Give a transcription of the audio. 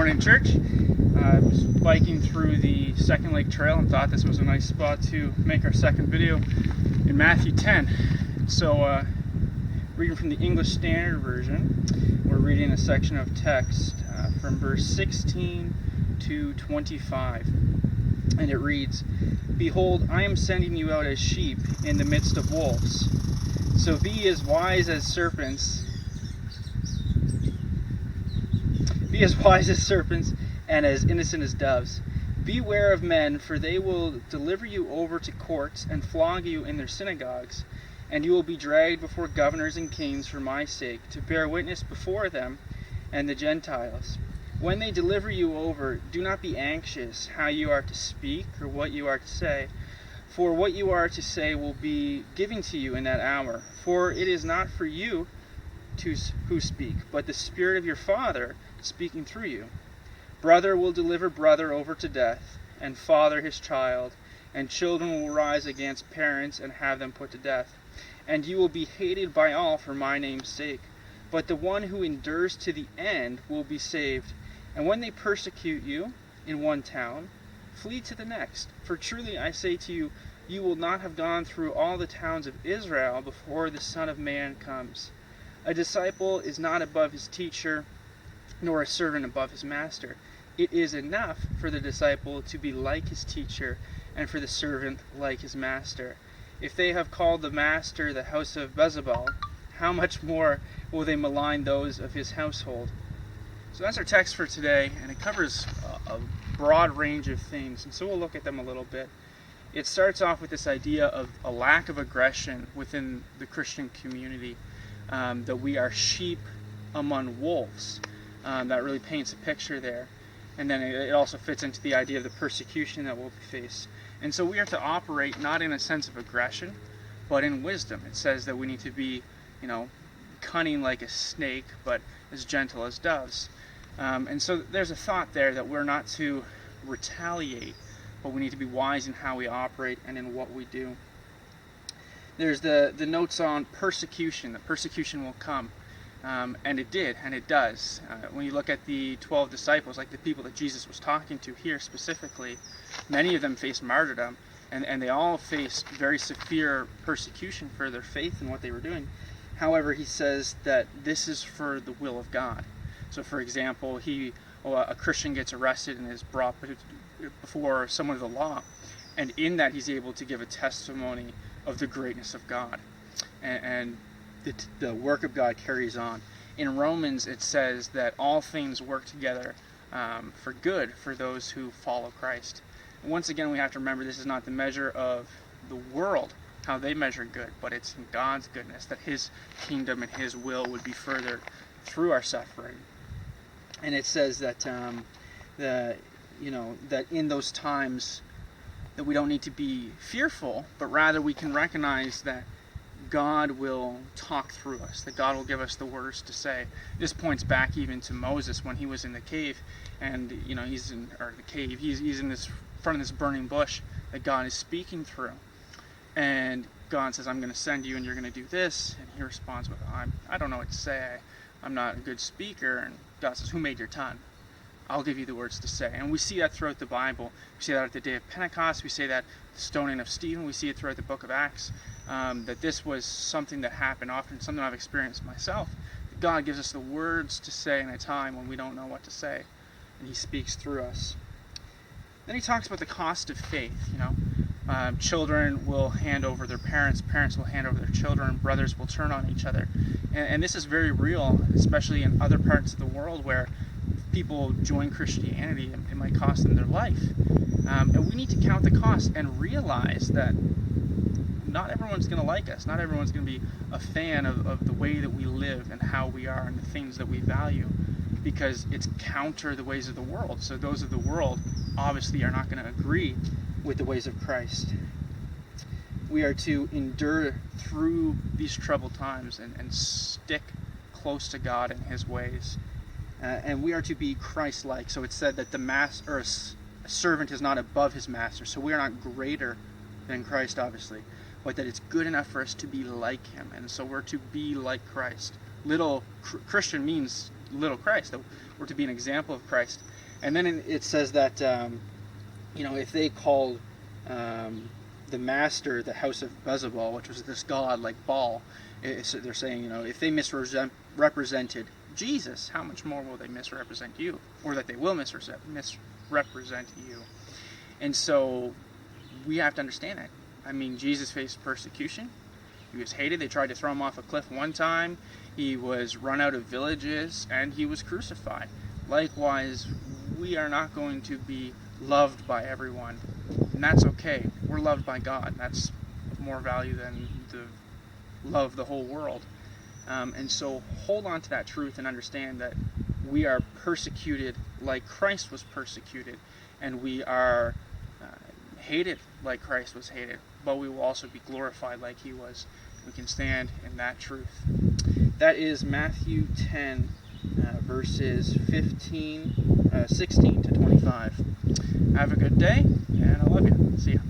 morning, church. I was biking through the Second Lake Trail and thought this was a nice spot to make our second video in Matthew 10. So, reading from the English Standard Version, we're reading a section of text from verse 16 to 25. And it reads, "Behold, I am sending you out as sheep in the midst of wolves. So be as wise as serpents. Be as wise as serpents and as innocent as doves. Beware of men, for they will deliver you over to courts and flog you in their synagogues, and you will be dragged before governors and kings for my sake, to bear witness before them and the Gentiles. When they deliver you over, do not be anxious how you are to speak or what you are to say, for what you are to say will be given to you in that hour. For it is not for you who speak, but the Spirit of your Father speaking through you. Brother will deliver brother over to death, and father his child, and children will rise against parents and have them put to death. And you will be hated by all for my name's sake. But the one who endures to the end will be saved. And when they persecute you in one town, flee to the next. For truly I say to you, you will not have gone through all the towns of Israel before the Son of Man comes. A disciple is not above his teacher, nor a servant above his master. It is enough for the disciple to be like his teacher, and for the servant like his master. If they have called the master the house of Beelzebul, how much more will they malign those of his household?" So that's our text for today, and it covers a broad range of things, and so we'll look at them a little bit. It starts off with this idea of a lack of aggression within the Christian community, that we are sheep among wolves. That really paints a picture there. And then it also fits into the idea of the persecution that we'll face. And so we are to operate not in a sense of aggression, but in wisdom. It says that we need to be, cunning like a snake, but as gentle as doves. And so there's a thought there that we're not to retaliate, but we need to be wise in how we operate and in what we do. There's the notes on persecution, that persecution will come. And it did, and it does. When you look at the 12 disciples, like the people that Jesus was talking to here specifically, many of them faced martyrdom, and they all faced very severe persecution for their faith and what they were doing. However, he says that this is for the will of God. So, for example, a Christian gets arrested and is brought before someone of the law, and in that he's able to give a testimony of the greatness of God. And the work of God carries on. In Romans, it says that all things work together for good for those who follow Christ. And once again, we have to remember this is not the measure of the world, how they measure good, but it's in God's goodness, that His kingdom and His will would be furthered through our suffering. And it says that that in those times that we don't need to be fearful, but rather we can recognize that God will talk through us, that God will give us the words to say. This points back even to Moses when he was in the cave, and he's in this front of this burning bush that God is speaking through, and God says, "I'm going to send you, and you're going to do this," and he responds with, "I don't know what to say. I'm not a good speaker." And God says, "Who made your tongue? I'll give you the words to say." And we see that throughout the Bible. We see that at the day of Pentecost. We see that the stoning of Stephen. We see it throughout the book of Acts. That this was something that happened often, something I've experienced myself. God gives us the words to say in a time when we don't know what to say, and He speaks through us. Then he talks about the cost of faith. Children will hand over their parents, parents will hand over their children, brothers will turn on each other. And this is very real, especially in other parts of the world where people join Christianity and it might cost them their life. And we need to count the cost and realize that not everyone's going to like us. Not everyone's going to be a fan of the way that we live and how we are and the things that we value, because it's counter the ways of the world. So those of the world obviously are not going to agree with the ways of Christ. We are to endure through these troubled times and stick close to God and His ways. And we are to be Christ-like. So it's said that a servant is not above his master. So we are not greater than Christ, obviously, but that it's good enough for us to be like Him. And so we're to be like Christ. Little Christian means little Christ, that we're to be an example of Christ. And then it says that if they called the master the house of Beelzebul, which was this god like Baal, they're saying, if they misrepresented Jesus, how much more will they misrepresent you? Or that they will misrepresent you. And so we have to understand that. I mean, Jesus faced persecution. He was hated. They tried to throw him off a cliff one time. He was run out of villages, and he was crucified. Likewise, we are not going to be loved by everyone, and that's okay. We're loved by God. That's of more value than the love of the whole world. And so hold on to that truth and understand that we are persecuted like Christ was persecuted, and we are hated like Christ was hated, but we will also be glorified like he was. We can stand in that truth. That is Matthew 10, verses 16 to 25. Have a good day, and I love you. See ya.